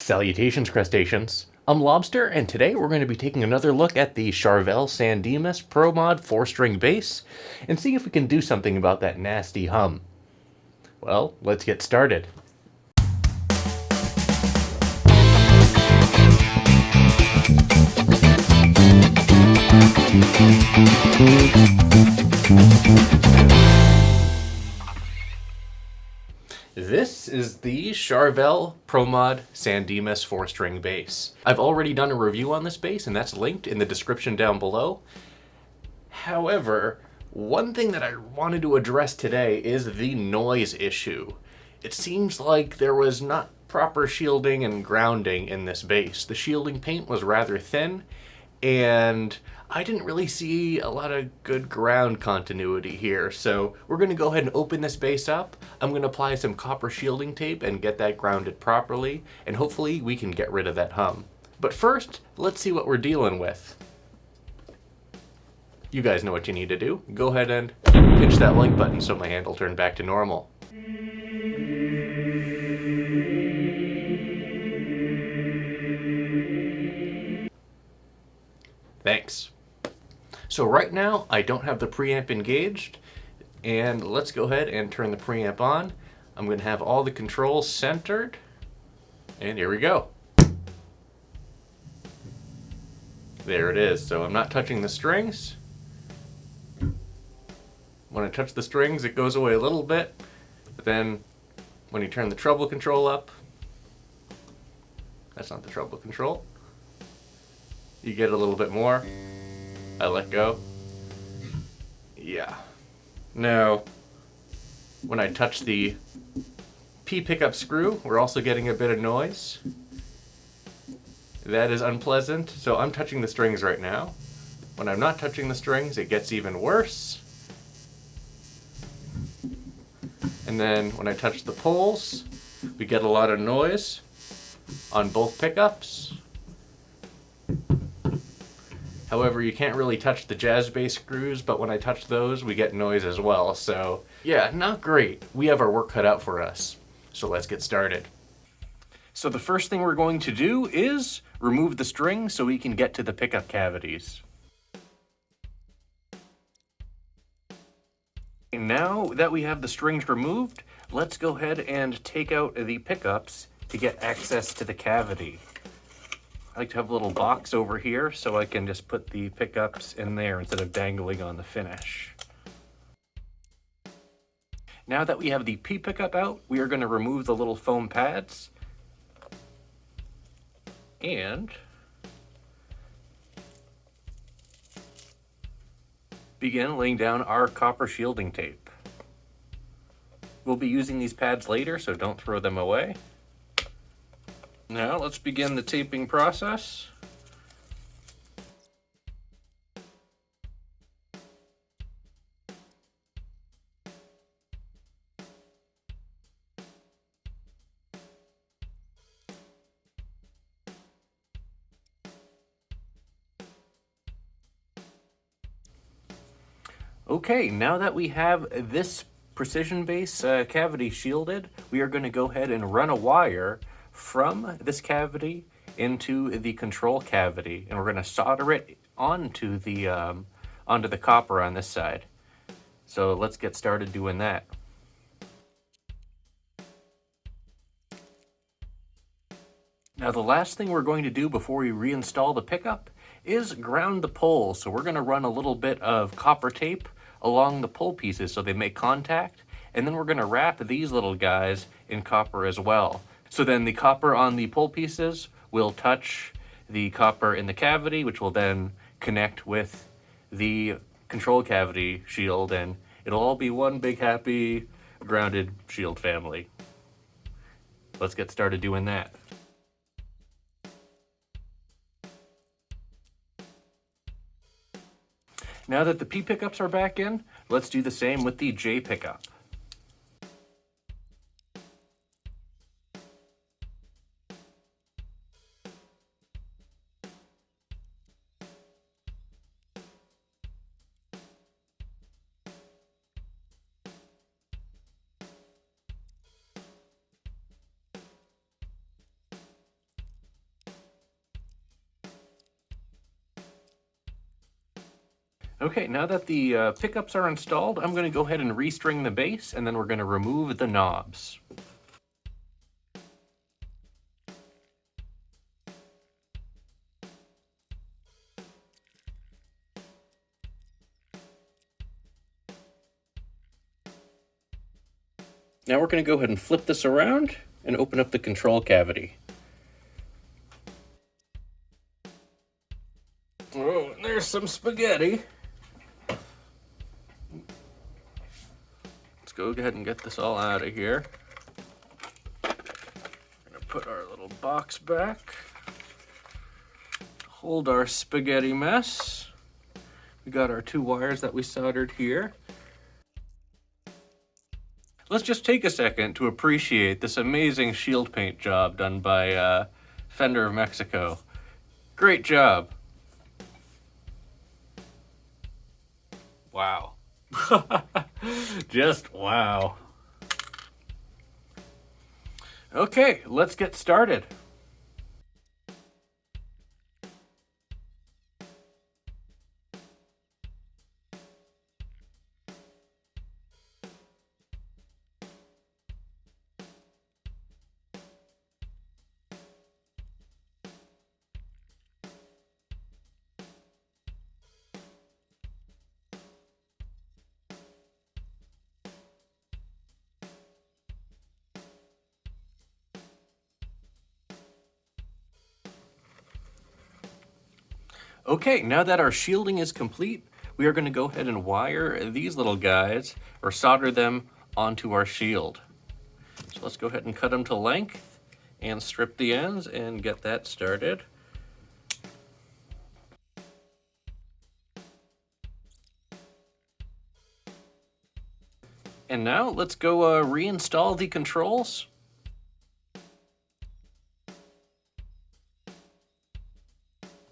Salutations, crustaceans. I'm Lobster, and today we're going to be taking another look at the Charvel Dimas ProMod 4-string bass and see if we can do something about that nasty hum. Well, let's get started. This is the Charvel ProMod Dimas 4-string bass. I've already done a review on this bass, and that's linked in the description down below. However, one thing that I wanted to address today is the noise issue. It seems like there was not proper shielding and grounding in this bass. The shielding paint was rather thin, and I didn't really see a lot of good ground continuity here, so we're going to go ahead and open this bass up. I'm going to apply some copper shielding tape and get that grounded properly, and hopefully we can get rid of that hum. But first, let's see what we're dealing with. You guys know what you need to do. Go ahead and pinch that like button so my hand will turn back to normal. Thanks. So right now, I don't have the preamp engaged, and let's go ahead and turn the preamp on. I'm going to have all the controls centered, and here we go. There it is. So I'm not touching the strings. When I touch the strings, it goes away a little bit, but then when you turn the treble control up, that's not the treble control, you get a little bit more. I let go. Yeah. Now, when I touch the P pickup screw, we're also getting a bit of noise. That is unpleasant. So I'm touching the strings right now. When I'm not touching the strings, it gets even worse. And then when I touch the poles, we get a lot of noise on both pickups. However, you can't really touch the jazz bass screws, but when I touch those, we get noise as well. So yeah, not great. We have our work cut out for us. So let's get started. So the first thing we're going to do is remove the strings so we can get to the pickup cavities. And now that we have the strings removed, let's go ahead and take out the pickups to get access to the cavity. I like to have a little box over here so I can just put the pickups in there instead of dangling on the finish. Now that we have the P pickup out, we are going to remove the little foam pads and begin laying down our copper shielding tape. We'll be using these pads later, so don't throw them away. Now let's begin the taping process. Okay, now that we have this precision bass cavity shielded, we are going to go ahead and run a wire from this cavity into the control cavity, and we're going to solder it onto the copper on this side. So let's get started doing that. Now the last thing we're going to do before we reinstall the pickup is ground the poles. So we're going to run a little bit of copper tape along the pole pieces so they make contact, and then we're going to wrap these little guys in copper as well. So then the copper on the pole pieces will touch the copper in the cavity, which will then connect with the control cavity shield, and it'll all be one big happy grounded shield family. Let's get started doing that. Now that the P pickups are back in, let's do the same with the J pickup. Okay, now that the pickups are installed, I'm going to go ahead and restring the bass, and then we're going to remove the knobs. Now we're going to go ahead and flip this around and open up the control cavity. Oh, there's some spaghetti. Let's go ahead and get this all out of here. We're going to put our little box back. Hold our spaghetti mess. We got our 2 wires that we soldered here. Let's just take a second to appreciate this amazing shield paint job done by Fender of Mexico. Great job. Wow. Just wow. Okay, let's get started. Okay, now that our shielding is complete, we are going to go ahead and wire these little guys, or solder them onto our shield. So let's go ahead and cut them to length and strip the ends and get that started. And now let's go reinstall the controls.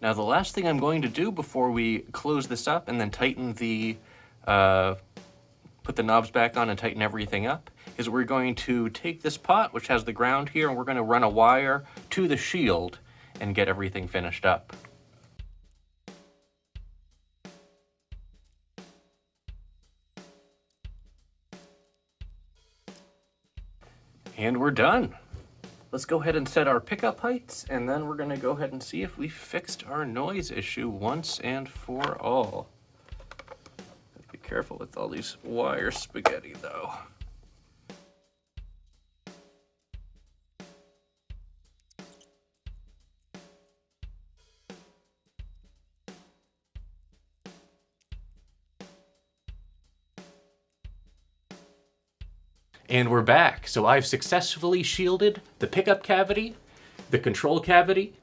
Now the last thing I'm going to do before we close this up and then tighten the, put the knobs back on and tighten everything up, is we're going to take this pot, which has the ground here, and we're going to run a wire to the shield and get everything finished up. And we're done. Let's go ahead and set our pickup heights, and then we're going to go ahead and see if we fixed our noise issue once and for all. Be careful with all these wire spaghetti, though. And we're back. So I've successfully shielded the pickup cavity, the control cavity,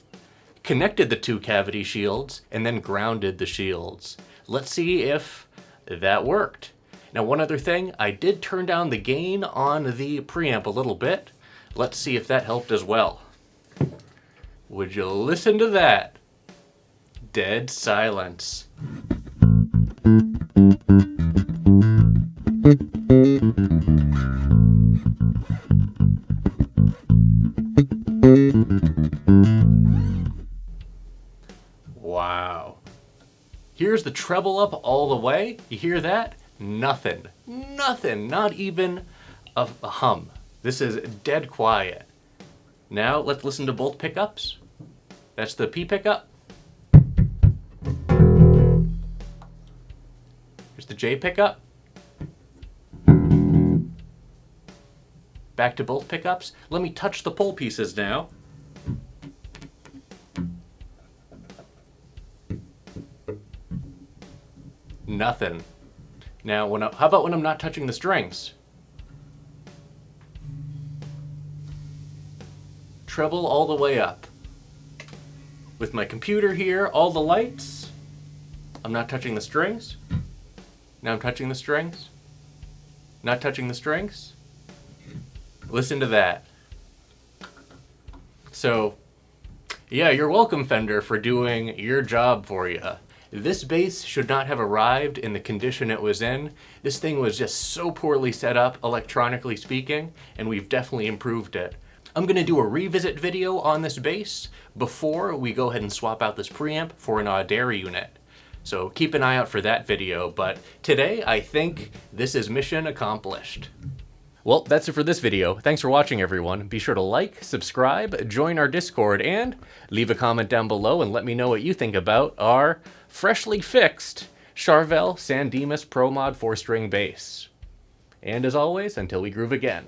connected the 2 cavity shields, and then grounded the shields. Let's see if that worked. Now, one other thing, I did turn down the gain on the preamp a little bit. Let's see if that helped as well. Would you listen to that? Dead silence. Wow. Here's the treble up all the way. You hear that? Nothing. Nothing. Not even a hum. This is dead quiet. Now let's listen to both pickups. That's the P pickup. Here's the J pickup. Back to both pickups. Let me touch the pole pieces now. Nothing. Now, how about when I'm not touching the strings? Treble all the way up. With my computer here, all the lights. I'm not touching the strings. Now I'm touching the strings. Not touching the strings. Listen to that. So, yeah, you're welcome, Fender, for doing your job for you. This bass should not have arrived in the condition it was in. This thing was just so poorly set up, electronically speaking, and we've definitely improved it. I'm going to do a revisit video on this bass before we go ahead and swap out this preamp for an Audere unit. So keep an eye out for that video, but today I think this is mission accomplished. Well, that's it for this video. Thanks for watching, everyone. Be sure to like, subscribe, join our Discord, and leave a comment down below and let me know what you think about our freshly fixed Charvel Dimas ProMod 4-string bass. And as always, until we groove again.